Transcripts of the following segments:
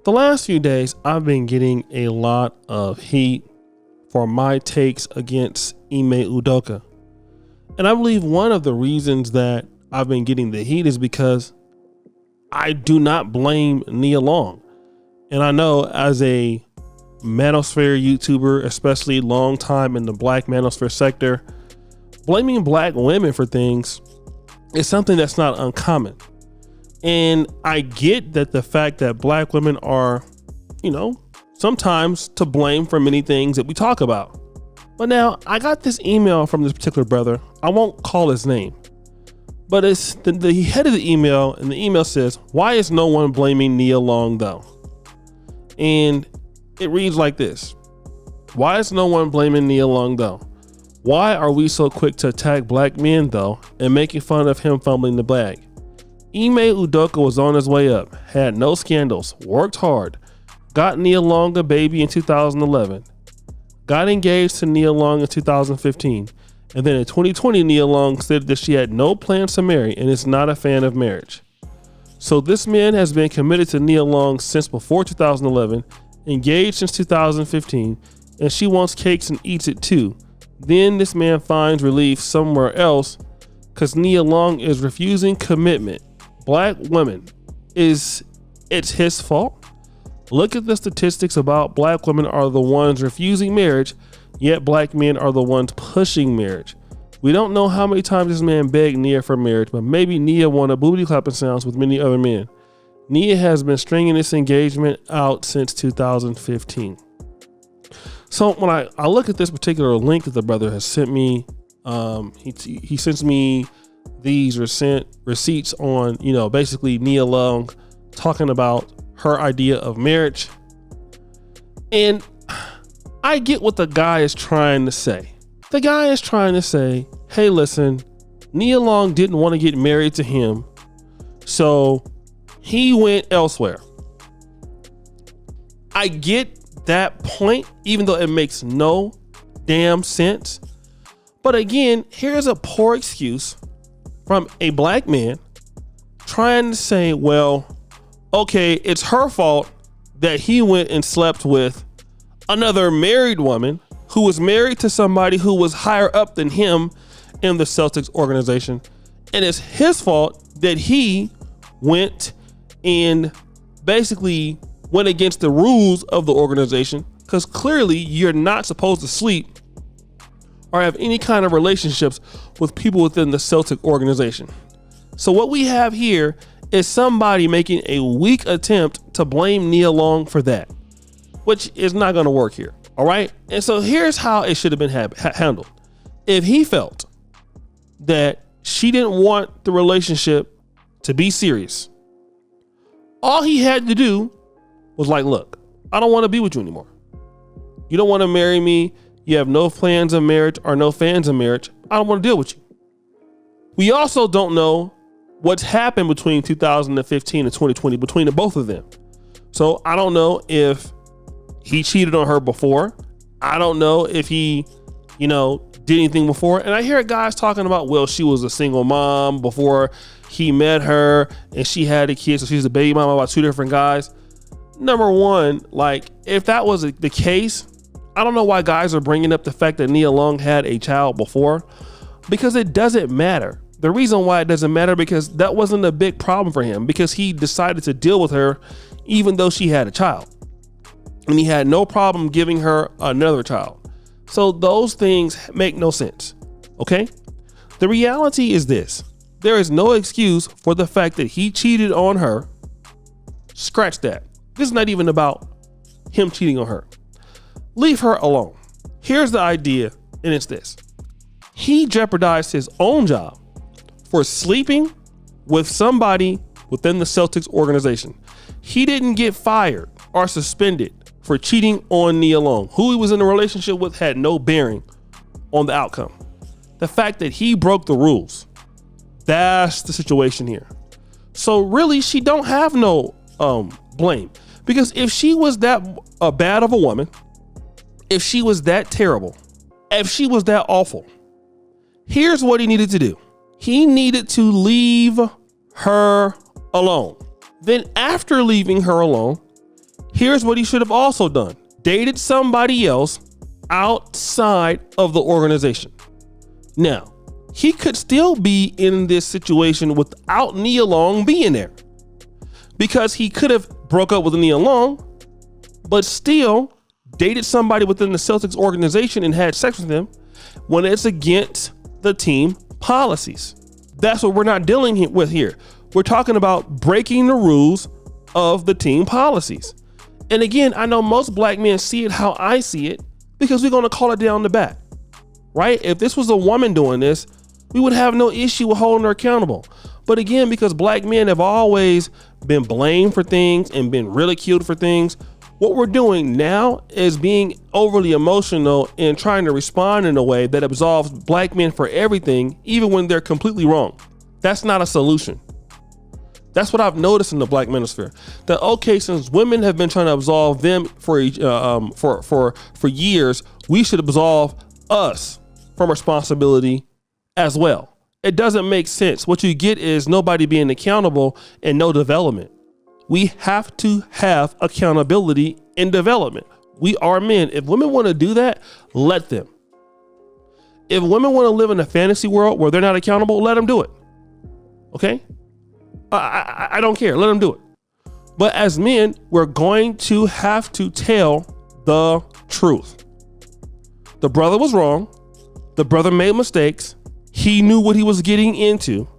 The last few days, I've been getting a lot of heat for my takes against Ime Udoka. And I believe one of the reasons that I've been getting the heat is because I do not blame Nia Long. And I know as a manosphere YouTuber, especially long time in the black manosphere sector, blaming black women for things is something that's not uncommon. And I get that the fact that black women are, sometimes to blame for many things that we talk about. But now I got this email from this particular brother. I won't call his name, but it's the head of the email, and the email says, "Why is no one blaming Nia Long though?" And it reads like this: "Why is no one blaming Nia Long though? Why are we so quick to attack black men though and making fun of him fumbling the bag? Ime Udoka was on his way up, had no scandals, worked hard, got Nia Long a baby in 2011, got engaged to Nia Long in 2015, and then in 2020 Nia Long said that she had no plans to marry and is not a fan of marriage. So this man has been committed to Nia Long since before 2011, engaged since 2015, and she wants cakes and eats it too. Then this man finds relief somewhere else because Nia Long is refusing commitment. Black women, it's his fault? Look at the statistics about black women are the ones refusing marriage, yet black men are the ones pushing marriage. We don't know how many times this man begged Nia for marriage, but maybe Nia wanted booty clapping sounds with many other men. Nia has been stringing this engagement out since 2015. So when I look at this particular link that the brother has sent me, he sends me these receipts on, basically Nia Long talking about her idea of marriage. And I get what the guy is trying to say. The guy is trying to say, hey, listen, Nia Long didn't want to get married to him, so he went elsewhere. I get that point, even though it makes no damn sense. But again, here's a poor excuse from a black man trying to say, well, okay, it's her fault that he went and slept with another married woman who was married to somebody who was higher up than him in the Celtics organization. And it's his fault that he went and basically went against the rules of the organization, because clearly you're not supposed to sleep or have any kind of relationships with people within the Celtic organization. So what we have here is somebody making a weak attempt to blame Nia Long for that, which is not going to work here. All right. And so here's how it should have been handled. If he felt that she didn't want the relationship to be serious, all he had to do was like, look, I don't want to be with you anymore. You don't want to marry me. You have no plans of marriage or no fans of marriage. I don't want to deal with you. We also don't know what's happened between 2015 and 2020 between the both of them. So I don't know if he cheated on her before. I don't know if he, did anything before. And I hear guys talking about, well, she was a single mom before he met her and she had a kid, so she's a baby mama by two different guys. Number one, if that was the case, I don't know why guys are bringing up the fact that Nia Long had a child before, because it doesn't matter. The reason why it doesn't matter, because that wasn't a big problem for him, because he decided to deal with her even though she had a child, and he had no problem giving her another child. So those things make no sense. Okay. The reality is this: there is no excuse for the fact that he cheated on her. Scratch that. This is not even about him cheating on her. Leave her alone. Here's the idea, and it's this: he jeopardized his own job for sleeping with somebody within the Celtics organization. He didn't get fired or suspended for cheating on Nia Long. Who he was in a relationship with had no bearing on the outcome. The fact that he broke the rules, that's the situation here. So really, she don't have no blame, because if she was that bad of a woman, if she was that terrible, if she was that awful, here's what he needed to do. He needed to leave her alone. Then after leaving her alone, Here's what he should have also done. Dated somebody else outside of the organization. Now, he could still be in this situation without Nia Long being there, because he could have broke up with Nia Long, but still dated somebody within the Celtics organization and had sex with them when it's against the team policies. That's what we're not dealing with here. We're talking about breaking the rules of the team policies. And again, I know most black men see it how I see it, because we're going to call it down the bat, right? If this was a woman doing this, we would have no issue with holding her accountable. But again, because black men have always been blamed for things and been ridiculed for things, what we're doing now is being overly emotional and trying to respond in a way that absolves black men for everything, even when they're completely wrong. That's not a solution. That's what I've noticed in the black manosphere. That okay, since women have been trying to absolve them for years, we should absolve us from responsibility as well. It doesn't make sense. What you get is nobody being accountable and no development. We have to have accountability and development. We are men. If women want to do that, let them. If women want to live in a fantasy world where they're not accountable, let them do it. Okay? I don't care. Let them do it. But as men, we're going to have to tell the truth. The brother was wrong. The brother made mistakes. He knew what he was getting into.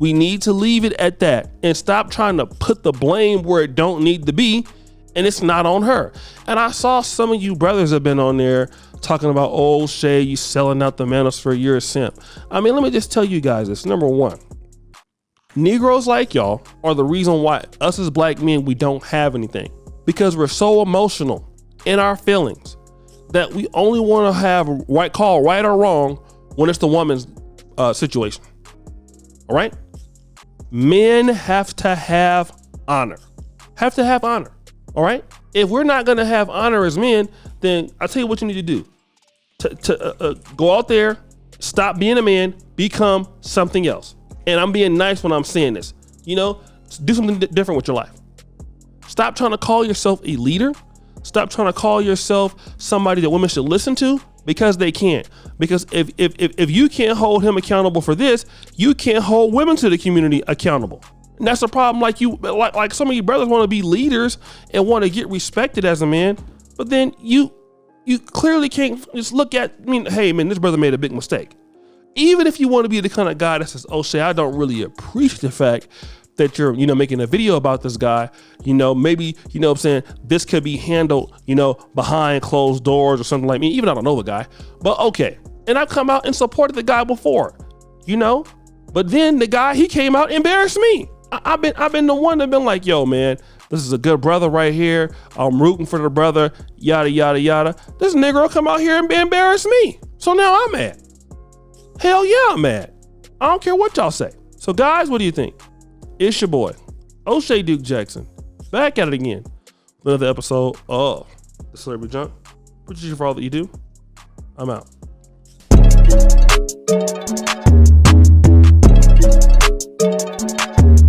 We need to leave it at that and stop trying to put the blame where it don't need to be, and it's not on her. And I saw some of you brothers have been on there talking about, oh, Shay, you selling out the manosphere, you're a simp. I mean, let me just tell you guys this. Number one, Negroes like y'all are the reason why us as black men, we don't have anything, because we're so emotional in our feelings that we only want to have call right or wrong when it's the woman's situation. All right. Men have to have honor. All right. If we're not going to have honor as men, then I'll tell you what you need to do. To go out there, stop being a man, become something else. And I'm being nice when I'm saying this. You know, do something different with your life. Stop trying to call yourself a leader. Stop trying to call yourself somebody that women should listen to, because they can't. Because if you can't hold him accountable for this, you can't hold women to the community accountable. And that's a problem. Like some of you brothers want to be leaders and want to get respected as a man, but then you clearly can't just look at, hey man, this brother made a big mistake. Even if you want to be the kind of guy that says, oh Shay, I don't really appreciate the fact that you're, making a video about this guy, maybe, I'm saying this could be handled, behind closed doors or something like me. Even I don't know the guy, but okay. And I've come out and supported the guy before, but then the guy, he came out and embarrassed me. I've been the one that been like, yo, man, this is a good brother right here. I'm rooting for the brother, yada, yada, yada. This Negro come out here and embarrass me. So now I'm mad. Hell yeah, I'm mad. I don't care what y'all say. So guys, what do you think? It's your boy, O'Shea Duke Jackson, back at it again. Another episode of The Celebrity Junk. Appreciate you for all that you do. I'm out.